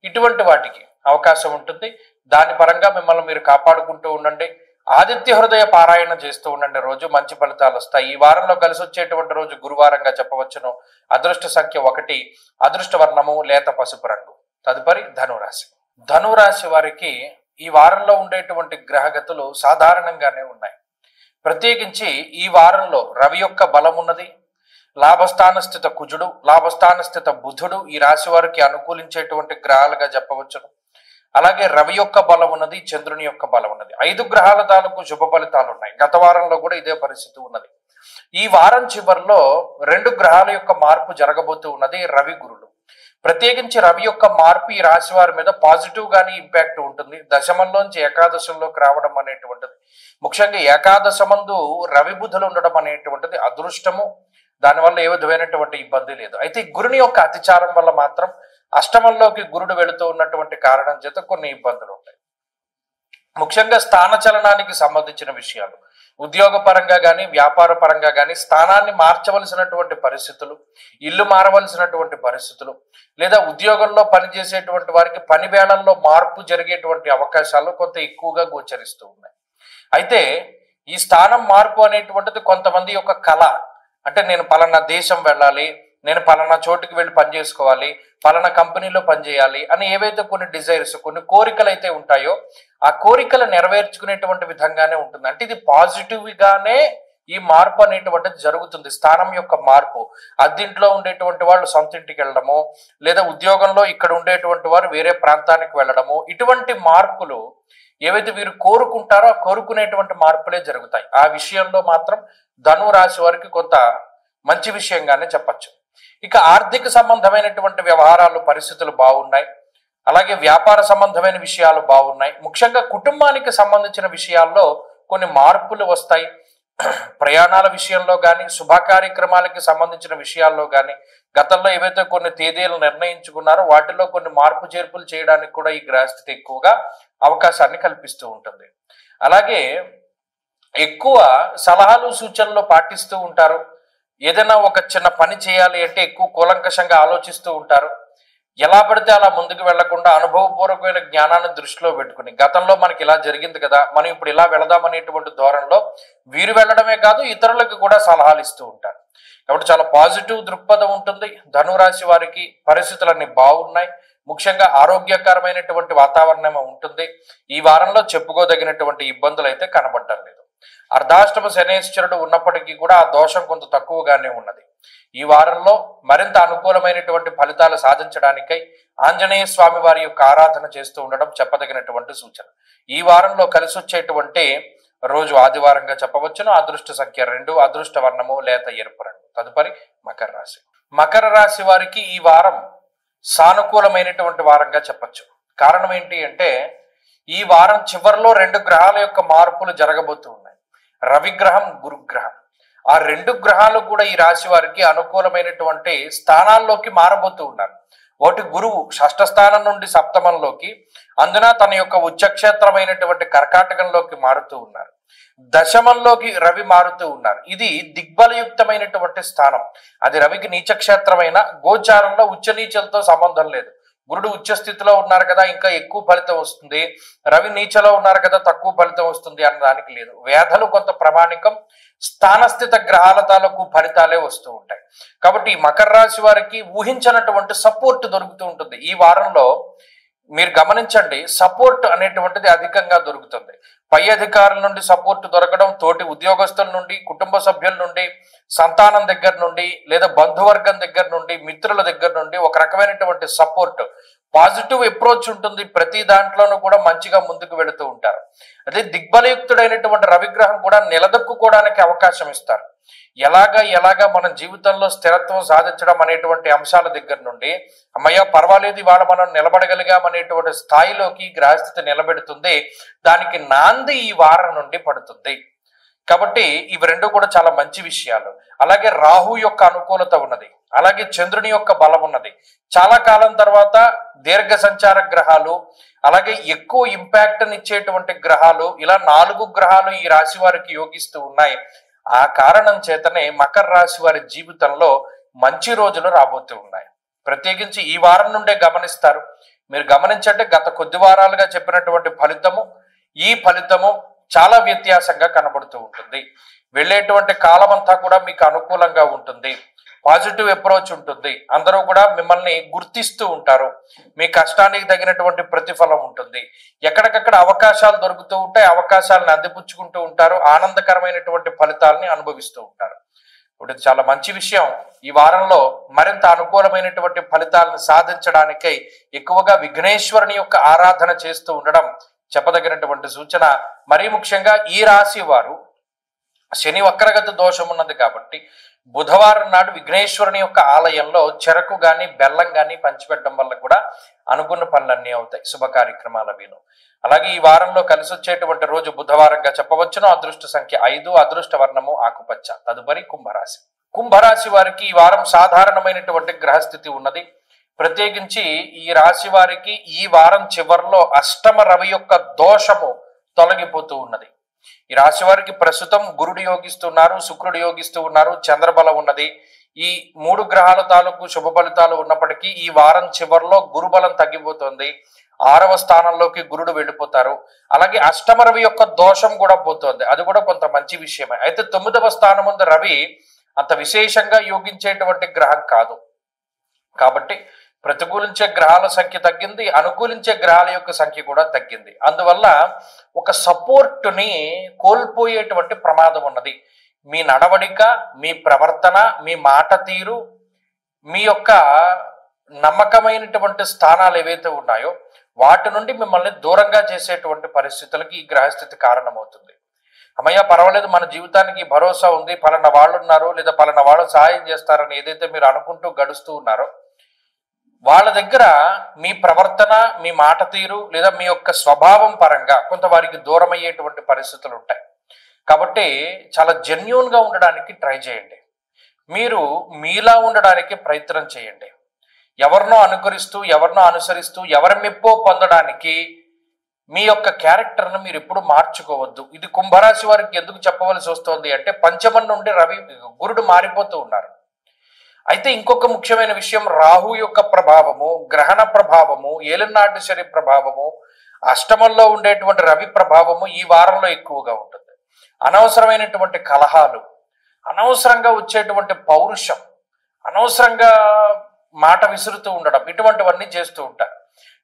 ఇటువంటి వాటికి అవకాశం ఉంటుంది. దాని పరంగా మిమ్మల్ని మీరు కాపాడుకుంటూ ఉండండి. ఆదిత్య హృదయ పారాయణ చేస్తూ ఉండండి. రోజు మంచి ఫలితాలు వస్తాయి. ఈ వారంలో కలిసి వచ్చేటువంటి రోజు గురువారంగా చెప్పవచ్చును. అదృష్ట సంఖ్య 1, అదృష్ట వర్ణము లేత పసుపు రంగు. తదుపరి ధనురాశి. ధనురాశి వారికి ఈ వారంలో ఉండేటువంటి గ్రహగతులు సాధారణంగానే ఉన్నాయి. ప్రత్యేకించి ఈ వారంలో రవి యొక్క బలం ఉన్నది. లాభస్థాన స్థిత కుజుడు, లాభస్థాన స్థిత బుధుడు ఈ రాశి వారికి అనుకూలించేటువంటి గ్రహాలుగా చెప్పవచ్చును. అలాగే రవి యొక్క బలం ఉన్నది, చంద్రుని యొక్క బలం ఉన్నది. 5 గ్రహాల తాలూకు శుభ ఫలితాలు ఉన్నాయి. గత వారంలో కూడా ఇదే పరిస్థితి ఉన్నది. ఈ వారం చివరిలో 2 గ్రహాల యొక్క మార్పు జరగబోతూ ఉన్నది, రవి గురుడు. ప్రత్యేకించి రవి యొక్క మార్పు ఈ రాశి వారి మీద పాజిటివ్ గానీ ఇంపాక్ట్ ఉంటుంది. దశమంలోంచి ఏకాదశంలోకి రావడం అనేటువంటిది, ముఖ్యంగా ఏకాదశమందు రవి బుధులు ఉండడం అనేటువంటిది అదృష్టము. దానివల్ల ఏ విధమైనటువంటి ఇబ్బంది లేదు. అయితే గురుని యొక్క అతిచారం వల్ల మాత్రం అష్టమంలోకి గురుడు వెళుతూ ఉన్నటువంటి కారణం చేత కొన్ని ఇబ్బందులు ఉంటాయి. ముఖ్యంగా స్థాన చలనానికి సంబంధించిన విషయాలు, ఉద్యోగ పరంగా కానీ వ్యాపార పరంగా కానీ స్థానాన్ని మార్చవలసినటువంటి పరిస్థితులు, ఇల్లు మారవలసినటువంటి పరిస్థితులు, లేదా ఉద్యోగంలో పనిచేసేటువంటి వారికి పని వేళల్లో మార్పు జరిగేటువంటి అవకాశాలు కొంత ఎక్కువగా గోచరిస్తూ ఉన్నాయి. అయితే ఈ స్థానం మార్పు అనేటువంటిది కొంతమంది యొక్క కళ. అంటే నేను పలానా దేశం వెళ్ళాలి, నేను పలానా చోటుకి వెళ్ళి పనిచేసుకోవాలి, పలానా కంపెనీలో పనిచేయాలి అని ఏవైతే కొన్ని డిజైర్స్, కొన్ని కోరికలు అయితే ఉంటాయో ఆ కోరికలు నెరవేర్చుకునేటువంటి విధంగానే ఉంటుంది. అంటే ఇది పాజిటివ్గానే ఈ మార్పు అనేటువంటిది జరుగుతుంది. స్థానం యొక్క మార్పు, అద్దింట్లో ఉండేటువంటి వాళ్ళు సొంత ఇంటికి వెళ్ళడము, లేదా ఉద్యోగంలో ఇక్కడ ఉండేటువంటి వారు వేరే ప్రాంతానికి వెళ్ళడము, ఇటువంటి మార్పులు ఏవైతే వీరు కోరుకుంటారో కోరుకునేటువంటి మార్పులే జరుగుతాయి. ఆ విషయంలో మాత్రం ధను రాశి వారికి కొంత మంచి విషయంగానే చెప్పచ్చు. ఇక ఆర్థిక సంబంధమైనటువంటి వ్యవహారాలు పరిస్థితులు బాగున్నాయి. అలాగే వ్యాపార సంబంధమైన విషయాలు బాగున్నాయి. ముఖ్యంగా కుటుంబానికి సంబంధించిన విషయాల్లో కొన్ని మార్పులు వస్తాయి. ప్రయాణాల విషయంలో కానీ, శుభ కార్యక్రమాలకి సంబంధించిన విషయాల్లో కానీ, గతంలో ఏవైతే కొన్ని తేదీలు నిర్ణయించుకున్నారో వాటిలో కొన్ని మార్పు చేర్పులు చేయడానికి కూడా ఈ గ్రహస్థితి ఎక్కువగా అవకాశాన్ని కల్పిస్తూ ఉంటుంది. అలాగే ఎక్కువ సలహాలు సూచనలు పాటిస్తూ ఉంటారు. ఏదైనా ఒక చిన్న పని చేయాలి అంటే ఎక్కువ కూలంకషంగా ఆలోచిస్తూ ఉంటారు. ఎలా పడితే అలా ముందుకు వెళ్లకుండా అనుభవపూర్వకమైన జ్ఞానాన్ని దృష్టిలో పెట్టుకుని, గతంలో మనకి ఇలా జరిగింది కదా, మనం ఇప్పుడు ఇలా వెళదామనేటువంటి ధోరణిలో వీరు వెళ్ళడమే కాదు ఇతరులకు కూడా సలహాలు ఇస్తూ ఉంటారు. కాబట్టి చాలా పాజిటివ్ దృక్పథం ఉంటుంది. ధనురాశి వారికి పరిస్థితులన్నీ బాగున్నాయి. ముఖ్యంగా ఆరోగ్యకరమైనటువంటి వాతావరణం ఉంటుంది. ఈ వారంలో చెప్పుకోదగినటువంటి ఇబ్బందులు అయితే కనబడటం లేదు. అర్ధాష్టమ శనేశ్వరుడు ఉన్నప్పటికీ కూడా ఆ దోషం కొంత తక్కువగానే ఉన్నది. ఈ వారంలో మరింత అనుకూలమైనటువంటి ఫలితాలు సాధించడానికై ఆంజనేయ స్వామి వారి యొక్క ఆరాధన చేస్తూ ఉండడం చెప్పదగినటువంటి సూచన. ఈ వారంలో కలిసి వచ్చేటువంటి రోజు ఆదివారంగా చెప్పవచ్చును. అదృష్ట సంఖ్య 2, అదృష్ట వర్ణము లేత ఎరుపు రంగు. తదుపరి మకర రాశి. మకర రాశి వారికి ఈ వారం సానుకూలమైనటువంటి వారంగా చెప్పచ్చు. కారణం ఏంటి అంటే ఈ వారం చివరిలో 2 గ్రహాల యొక్క మార్పులు జరగబోతూ ఉన్నాయి. రవిగ్రహం, గురుగ్రహం. ఆ 2 గ్రహాలు కూడా ఈ రాశి వారికి అనుకూలమైనటువంటి స్థానాల్లోకి మారబోతూ ఉన్నారు. ఒకటి గురువు షష్ఠ స్థానం నుండి సప్తమంలోకి, అందున తన యొక్క ఉచ్చక్షేత్రమైనటువంటి కర్కాటకంలోకి మారుతూ ఉన్నారు. దశమంలోకి రవి మారుతూ ఉన్నారు. ఇది దిగ్బలయుక్తమైనటువంటి స్థానం. అది రవికి నీచక్షేత్రమైన గోచారంలో ఉచ్చ నీచలతో సంబంధం లేదు. గురుడు ఉచ్చ స్థితిలో ఉన్నారు కదా ఇంకా ఎక్కువ ఫలితం వస్తుంది, రవి నీచలో ఉన్నారు కదా తక్కువ ఫలితం వస్తుంది అన్నదానికి లేదు. వేధలు కొంత ప్రామాణికం, స్థానస్థిత గ్రహాల తాలూకు ఫలితాలే వస్తూ ఉంటాయి. కాబట్టి ఈ మకర రాశి వారికి ఊహించినటువంటి సపోర్ట్ దొరుకుతూ ఉంటుంది. ఈ వారంలో మీరు గమనించండి, సపోర్ట్ అనేటువంటిది అధికంగా దొరుకుతుంది. పై అధికారుల నుండి సపోర్ట్ దొరకడం, తోటి ఉద్యోగస్తుల నుండి, కుటుంబ సభ్యుల నుండి, సంతానం దగ్గర నుండి, లేదా బంధువర్గం దగ్గర నుండి, మిత్రుల దగ్గర నుండి ఒక రకమైనటువంటి సపోర్ట్, పాజిటివ్ అప్రోచ్ ఉంటుంది. ప్రతి దాంట్లోనూ కూడా మంచిగా ముందుకు వెళుతూ ఉంటారు. అదే దిగ్బలయుక్తుడైనటువంటి రవిగ్రహం కూడా నిలదొక్కుకోవడానికి అవకాశం ఇస్తారు. ఎలాగా మన జీవితంలో స్థిరత్వం సాధించడం అనేటువంటి అంశాల దగ్గర నుండి, అమ్మయ్య పర్వాలేదు ఇవాళ మనం నిలబడగలిగాం అనేటువంటి స్థాయిలోకి గ్రహస్థితి నిలబెడుతుంది. దానికి నాంది ఈ వారం నుండి పడుతుంది. కాబట్టి ఇవి 2 కూడా చాలా మంచి విషయాలు. అలాగే రాహు యొక్క అనుకూలత ఉన్నది, అలాగే చంద్రుని యొక్క బలం ఉన్నది. చాలా కాలం తర్వాత దీర్ఘ సంచార గ్రహాలు, అలాగే ఎక్కువ ఇంపాక్ట్ ఇచ్చేటువంటి గ్రహాలు, ఇలా 4 గ్రహాలు ఈ రాశి వారికి యోగిస్తూ ఉన్నాయి. ఆ కారణం చేతనే మకర రాశి వారి జీవితంలో మంచి రోజులు రాబోతూ ఉన్నాయి. ప్రత్యేకించి ఈ వారం నుండే గమనిస్తారు. మీరు గమనించండి, గత కొద్ది వారాలుగా చెప్పినటువంటి ఫలితము ఈ ఫలితము చాలా వ్యత్యాసంగా కనబడుతూ ఉంటుంది. వెళ్ళేటువంటి కాలం అంతా కూడా మీకు అనుకూలంగా ఉంటుంది. పాజిటివ్ అప్రోచ్ ఉంటుంది. అందరూ కూడా మిమ్మల్ని గుర్తిస్తూ ఉంటారు. మీ కష్టానికి తగినటువంటి ప్రతిఫలం ఉంటుంది. ఎక్కడికక్కడ అవకాశాలు దొరుకుతూ ఉంటాయి. అవకాశాలను అందిపుచ్చుకుంటూ ఉంటారు. ఆనందకరమైనటువంటి ఫలితాలని అనుభవిస్తూ ఉంటారు. ఇప్పుడు ఇది చాలా మంచి విషయం. ఈ వారంలో మరింత అనుకూలమైనటువంటి ఫలితాలను సాధించడానికై ఎక్కువగా విఘ్నేశ్వరుని యొక్క ఆరాధన చేస్తూ ఉండడం చెప్పదగినటువంటి సూచన. మరీ ముఖ్యంగా ఈ రాశి వారు శని వక్రగతి దోషం ఉన్నది కాబట్టి బుధవారం నాడు విఘ్నేశ్వరుని యొక్క ఆలయంలో చెరకు గాని బెల్లం గాని పంచిపెట్టడం వల్ల కూడా అనుకున్న పనులన్నీ అవుతాయి, శుభ కార్యక్రమాల వీలు. అలాగే ఈ వారంలో కలిసి వచ్చేటువంటి రోజు బుధవారంగా చెప్పవచ్చును. అదృష్ట సంఖ్య 5, అదృష్ట వర్ణము ఆకుపచ్చ. తదుపరి కుంభరాశి. కుంభరాశి వారికి ఈ వారం సాధారణమైనటువంటి గ్రహస్థితి ఉన్నది. ప్రత్యేకించి ఈ రాశి వారికి ఈ వారం చివరిలో అష్టమ రవి యొక్క దోషము తొలగిపోతూ ఉన్నది. ఈ రాశి వారికి ప్రస్తుతం గురుడు యోగిస్తున్నారు, శుక్రుడు యోగిస్తూ ఉన్నారు, చంద్రబలం ఉన్నది. ఈ 3 గ్రహాల తాలూకు శుభ ఫలితాలు ఉన్నప్పటికీ ఈ వారం చివరిలో గురుబలం తగ్గిపోతుంది. 6వ స్థానంలోకి గురుడు వెళ్ళిపోతారు. అలాగే అష్టమ రవి యొక్క దోషం కూడా పోతుంది. అది కూడా కొంత మంచి విషయమే. అయితే 9వ స్థానం ముందు రవి అంత విశేషంగా యోగించేటువంటి గ్రహం కాదు. కాబట్టి ప్రతికూలించే గ్రహాల సంఖ్య తగ్గింది, అనుకూలించే గ్రహాల యొక్క సంఖ్య కూడా తగ్గింది. అందువల్ల ఒక సపోర్టుని కోల్పోయేటువంటి ప్రమాదం ఉన్నది. మీ నడవడిక, మీ ప్రవర్తన, మీ మాట తీరు, మీ యొక్క నమ్మకమైనటువంటి స్థానాలు ఏవైతే ఉన్నాయో వాటి నుండి మిమ్మల్ని దూరంగా చేసేటువంటి పరిస్థితులకి ఈ గ్రహస్థితి కారణమవుతుంది. అమ్మయ్య పర్వాలేదు, మన జీవితానికి భరోసా ఉంది, పలానా వాళ్ళు ఉన్నారు లేదా పలానా వాళ్ళు సహాయం చేస్తారని ఏదైతే మీరు అనుకుంటూ గడుస్తూ ఉన్నారో వాళ్ళ దగ్గర మీ ప్రవర్తన, మీ మాట తీరు లేదా మీ యొక్క స్వభావం పరంగా కొంత వారికి దూరం అయ్యేటువంటి పరిస్థితులు ఉంటాయి. కాబట్టి చాలా జెన్యూన్గా ఉండడానికి ట్రై చేయండి. మీరు మీలా ఉండడానికి ప్రయత్నం చేయండి. ఎవరినో అనుకరిస్తూ, ఎవరినో అనుసరిస్తూ, ఎవరి మెప్పో పొందడానికి మీ యొక్క క్యారెక్టర్ను మీరు ఎప్పుడు మార్చుకోవద్దు. ఇది కుంభరాశి వారికి ఎందుకు చెప్పవలసి వస్తుంది అంటే పంచమం నుండి గురుడు మారిపోతూ ఉన్నారు. అయితే ఇంకొక ముఖ్యమైన విషయం, రాహు యొక్క ప్రభావము, గ్రహణ ప్రభావము, ఏలినాటి శని ప్రభావము, అష్టమంలో ఉండేటువంటి రవి ప్రభావము ఈ వారంలో ఎక్కువగా ఉంటుంది. అనవసరమైనటువంటి కలహాలు, అనవసరంగా వచ్చేటువంటి పౌరుషం, అనవసరంగా మాట విసురుతూ ఉండడం, ఇటువంటివన్నీ చేస్తూ ఉంటారు.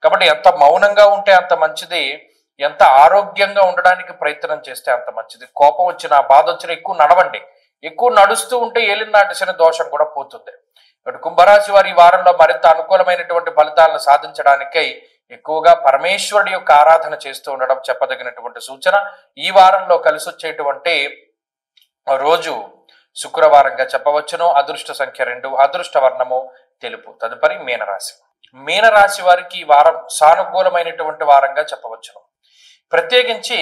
కాబట్టి ఎంత మౌనంగా ఉంటే అంత మంచిది, ఎంత ఆరోగ్యంగా ఉండడానికి ప్రయత్నం చేస్తే అంత మంచిది. కోపం వచ్చినా, బాధ వచ్చినా ఎక్కువ నడవండి. ఎక్కువ నడుస్తూ ఉంటే ఏలినాటి శని దోషం కూడా పోతుంది. ఇప్పుడు కుంభరాశి వారి ఈ వారంలో మరింత అనుకూలమైనటువంటి ఫలితాలను సాధించడానికై ఎక్కువగా పరమేశ్వరుడి యొక్క ఆరాధన చేస్తూ ఉండడం చెప్పదగినటువంటి సూచన. ఈ వారంలో కలిసి వచ్చేటువంటి రోజు శుక్రవారంగా చెప్పవచ్చును. అదృష్ట సంఖ్య 2, అదృష్ట వర్ణము తెలుపు. తదుపరి మీనరాశి. మీనరాశి వారికి ఈ వారం సానుకూలమైనటువంటి వారంగా చెప్పవచ్చును. ప్రత్యేకించి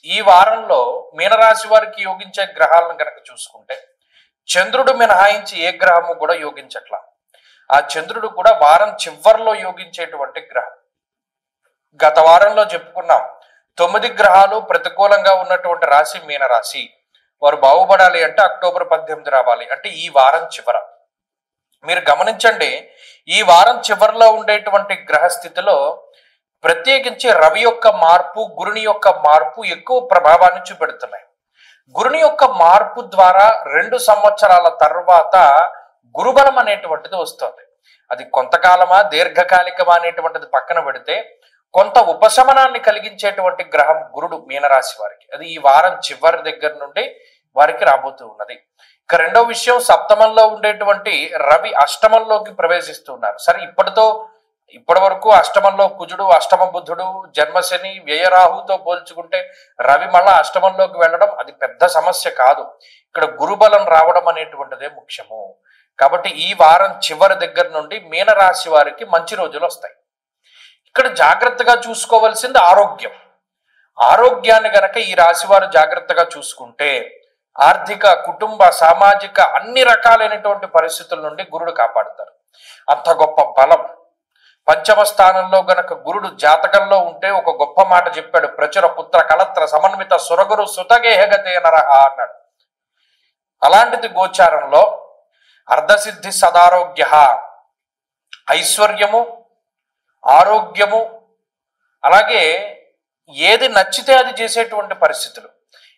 ఈ వారంలో మీనరాశి వారికి యోగించే గ్రహాలను కనుక చూసుకుంటే చంద్రుడు మినహాయించి ఏ గ్రహము కూడా యోగించట్లా. ఆ చంద్రుడు కూడా వారం చివరిలో యోగించేటువంటి గ్రహం. గత వారంలో చెప్పుకున్నాం 9 గ్రహాలు ప్రతికూలంగా ఉన్నటువంటి రాశి మీనరాశి. వారు బాగుపడాలి అంటే అక్టోబర్ 18 రావాలి, అంటే ఈ వారం చివర. మీరు గమనించండి, ఈ వారం చివరిలో ఉండేటువంటి గ్రహస్థితిలో ప్రత్యేకించి రవి యొక్క మార్పు, గురుని యొక్క మార్పు ఎక్కువ ప్రభావాన్ని చూపెడుతున్నాయి. గురుని యొక్క మార్పు ద్వారా 2 సంవత్సరాల తర్వాత గురుబలం అనేటువంటిది వస్తుంది. అది కొంతకాలమా దీర్ఘకాలికమా అనేటువంటిది పక్కన పెడితే కొంత ఉపశమనాన్ని కలిగించేటువంటి గ్రహం గురుడు మీనరాశి వారికి. అది ఈ వారం చివరి దగ్గర నుండి వారికి రాబోతూ ఉన్నది. ఇక రెండో విషయం, సప్తమంలో ఉండేటువంటి రవి అష్టమంలోకి ప్రవేశిస్తున్నారు. సరే, ఇప్పటి వరకు అష్టమంలో కుజుడు, అష్టమ బుధుడు, జన్మశని, వ్యయరాహుతో పోల్చుకుంటే రవి మళ్ళా అష్టమంలోకి వెళ్ళడం అది పెద్ద సమస్య కాదు. ఇక్కడ గురుబలం రావడం అనేటువంటిదే ముఖ్యము. కాబట్టి ఈ వారం చివరి దగ్గర నుండి మీనరాశి వారికి మంచి రోజులు వస్తాయి. ఇక్కడ జాగ్రత్తగా చూసుకోవాల్సింది ఆరోగ్యం. ఆరోగ్యాన్ని గనక ఈ రాశి వారు జాగ్రత్తగా చూసుకుంటే ఆర్థిక, కుటుంబ, సామాజిక అన్ని రకాలైనటువంటి పరిస్థితుల నుండి గురుడు కాపాడుతారు. అంత గొప్ప బలం. పంచమ స్థానంలో గనక గురుడు జాతకంలో ఉంటే ఒక గొప్ప మాట చెప్పాడు, ప్రచుర పుత్ర కళత్ర సమన్విత సురగురు సుతగేహగతే నరహ అన్నాడు. అలాంటిది గోచారంలో అర్ధసిద్ధి సదారోగ్య, ఐశ్వర్యము, ఆరోగ్యము, అలాగే ఏది నచ్చితే అది చేసేటువంటి పరిస్థితులు,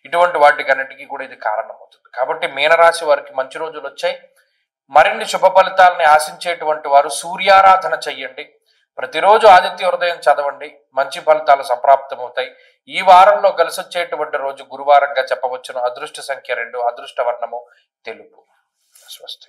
ఇటువంటి వాటికన్నిటికీ కూడా ఇది కారణమవుతుంది. కాబట్టి మీనరాశి వారికి మంచి రోజులు వచ్చాయి. మరిన్ని శుభ ఫలితాలని ఆశించేటువంటి వారు సూర్యారాధన చెయ్యండి. ప్రతిరోజు ఆదిత్య హృదయం చదవండి, మంచి ఫలితాలు సంప్రాప్తమవుతాయి. ఈ వారంలో కలిసి వచ్చేటువంటి రోజు గురువారంగా చెప్పవచ్చును. అదృష్ట సంఖ్య 2, అదృష్ట వర్ణము తెలుపు. స్వస్తి.